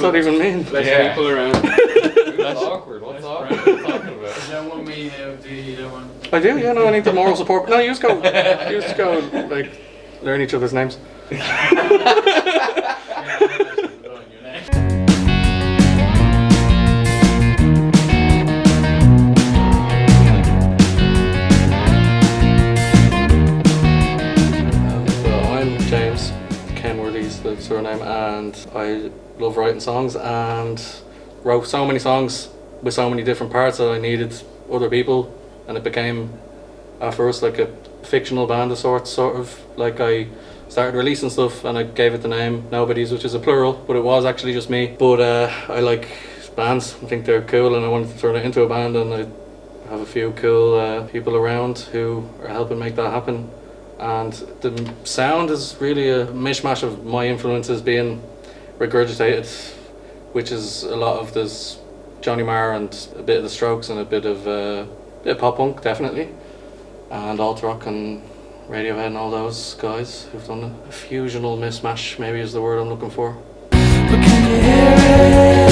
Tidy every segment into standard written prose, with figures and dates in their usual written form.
that even mean? Less people around. That's awkward. What's awkward? What are you talking about? You don't want me now, do you? You don't want... I do, yeah, no, I need the moral support. No, you just go, like, learn each other's names. The surname, and I love writing songs and wrote so many songs with so many different parts that I needed other people, and it became at first like a fictional band of sorts, sort of like I started releasing stuff and I gave it the name Nobodies, which is a plural, but it was actually just me. But I like bands, I think they're cool, and I wanted to turn it into a band, and I have a few cool people around who are helping make that happen. And the sound is really a mishmash of my influences being regurgitated, which is a lot of this Johnny Marr and a bit of the Strokes and a bit of pop punk, definitely, and alt rock and Radiohead and all those guys who've done a fusional mismatch, maybe is the word I'm looking for. But can you hear it?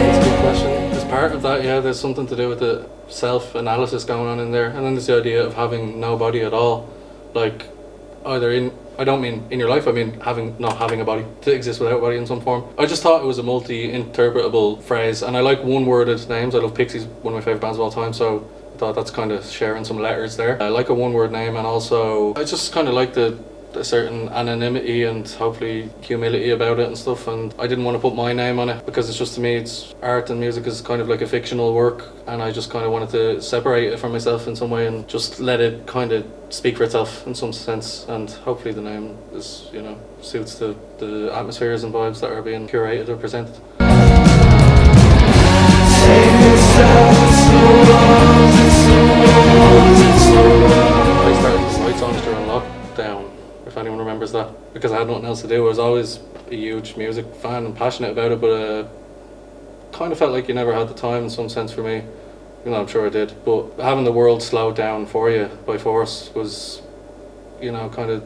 That's a good question. Part of that, yeah, there's something to do with the self-analysis going on in there, and then there's the idea of having no body at all, like either I don't mean in your life, I mean not having a body, to exist without a body in some form. I just thought it was a multi-interpretable phrase, and I like one-worded names. I love Pixies, one of my favourite bands of all time, so I thought that's kind of sharing some letters there. I like a one-word name, and also I just kind of like a certain anonymity and hopefully humility about it and stuff, and I didn't want to put my name on it because it's just, to me, it's art and music is kind of like a fictional work, and I just kind of wanted to separate it from myself in some way and just let it kind of speak for itself in some sense, and hopefully the name is, you know, suits the atmospheres and vibes that are being curated or presented. I started to write songs during lockdown, if anyone remembers that, because I had nothing else to do. I was always a huge music fan and passionate about it, but kind of felt like you never had the time in some sense for me. You know, I'm sure I did, but having the world slowed down for you by force was, you know, kind of,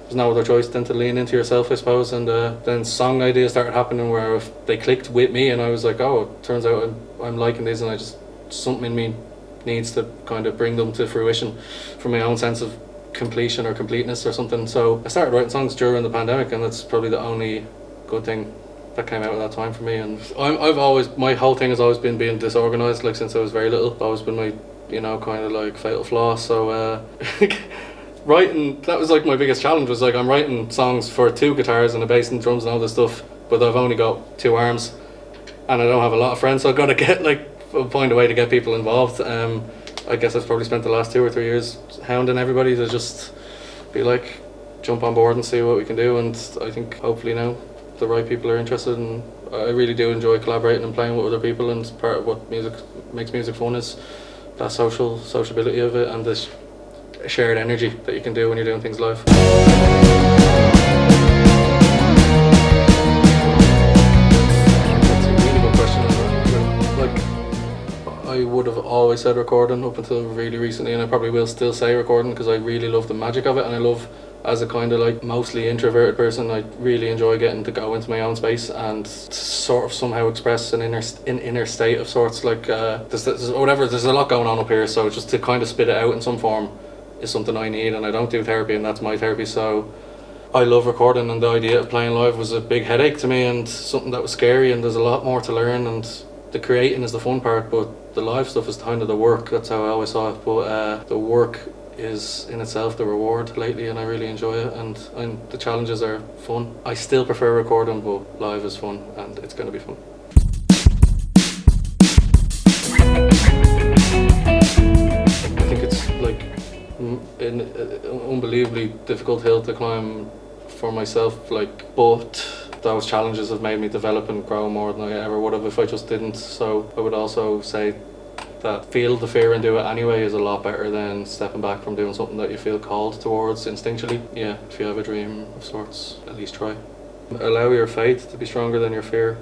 there's no other choice than to lean into yourself, I suppose. And then song ideas started happening where they clicked with me, and I was like, oh, it turns out I'm liking these, and I just, something in me needs to kind of bring them to fruition for my own sense of completion or completeness or something. So I started writing songs during the pandemic, and that's probably the only good thing that came out of that time for me. And I've always, my whole thing has always been being disorganized, like since I was very little. It's always been my, you know, kind of like fatal flaw. So writing, that was like my biggest challenge, was like I'm writing songs for 2 guitars and a bass and drums and all this stuff, but I've only got 2 arms and I don't have a lot of friends, so I've got to get find a way to get people involved. I guess I've probably spent the last 2 or 3 years hounding everybody to just be like, jump on board and see what we can do, and I think hopefully now the right people are interested, and I really do enjoy collaborating and playing with other people, and part of what makes music fun is that sociability of it and this shared energy that you can do when you're doing things live. I would have always said recording up until really recently, and I probably will still say recording because I really love the magic of it, and I love, as a kind of like mostly introverted person, I really enjoy getting to go into my own space and sort of somehow express an inner state of sorts, like there's a lot going on up here, so just to kind of spit it out in some form is something I need, and I don't do therapy, and that's my therapy. So I love recording, and the idea of playing live was a big headache to me and something that was scary, and there's a lot more to learn, and the creating is the fun part, but the live stuff is kind of the work. That's how I always saw it, but the work is in itself the reward lately, and I really enjoy it, and the challenges are fun. I still prefer recording, but live is fun, and it's going to be fun. I think it's like an unbelievably difficult hill to climb for myself, but those challenges have made me develop and grow more than I ever would have if I just didn't. So I would also say that feel the fear and do it anyway is a lot better than stepping back from doing something that you feel called towards instinctually. Yeah, if you have a dream of sorts, at least try. Allow your faith to be stronger than your fear.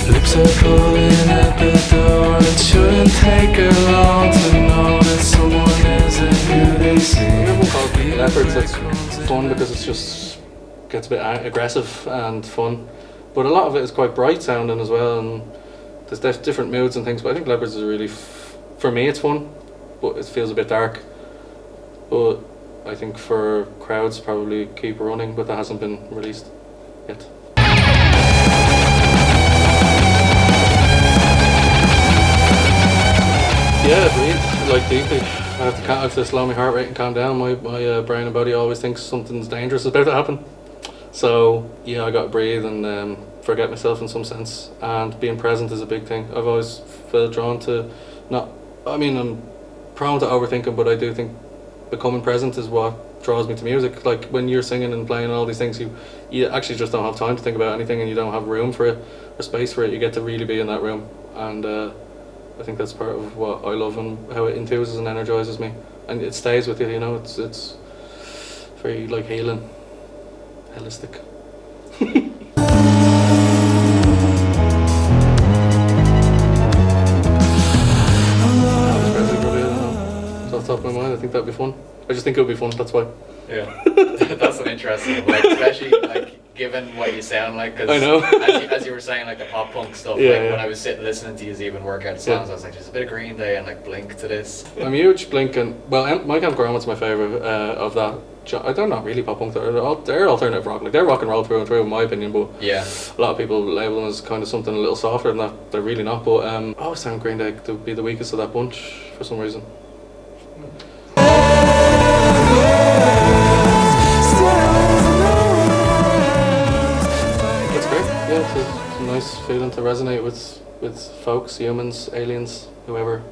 Lips are calling at the door. It shouldn't take her long to know that someone isn't who they see. Everyone calls me Leopards. It's fun because it's just gets a bit aggressive and fun, but a lot of it is quite bright sounding as well, and there's different moods and things. But I think Leopards is really, for me, it's fun, but it feels a bit dark. But I think for crowds, probably keep running, but that hasn't been released yet. Yeah, breathe, like deeply. I have to slow my heart rate and calm down. My brain and body always thinks something's dangerous is about to happen. So yeah, I got to breathe and forget myself in some sense. And being present is a big thing. I've always felt drawn to I'm prone to overthinking, but I do think becoming present is what draws me to music. Like when you're singing and playing all these things, you actually just don't have time to think about anything, and you don't have room for it or space for it. You get to really be in that room, and I think that's part of what I love and how it enthuses and energizes me, and it stays with you. You know, it's very like healing, holistic. Off the top of my mind, I think that'd be fun. I just think it would be fun, that's why. Yeah. That's an interesting, like, especially like given what you sound like, because I know. as you were saying, like the pop punk stuff, Yeah, like yeah. when I was sitting listening to you even work out songs, I was like, there's a bit of Green Day and like Blink to this. I'm a huge Blink and, well, My Chemical Romance is my favourite of that. They're not really pop punk, they're alternative rock, like they're rock and roll through and through in my opinion, but Yeah. a lot of people label them as kind of something a little softer than that. They're really not, but I always found Green Day to be the weakest of that bunch for some reason. That's great. Yeah, it's a nice feeling to resonate with folks, humans, aliens, whoever,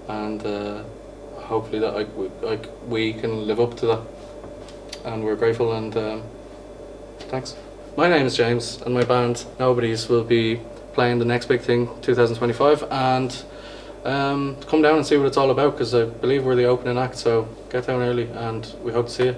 and hopefully that we can live up to that, and we're grateful, and thanks. My name is James, and my band Nobodies will be playing the next big thing 2025, and come down and see what it's all about, because I believe we're the opening act, so get down early and we hope to see you.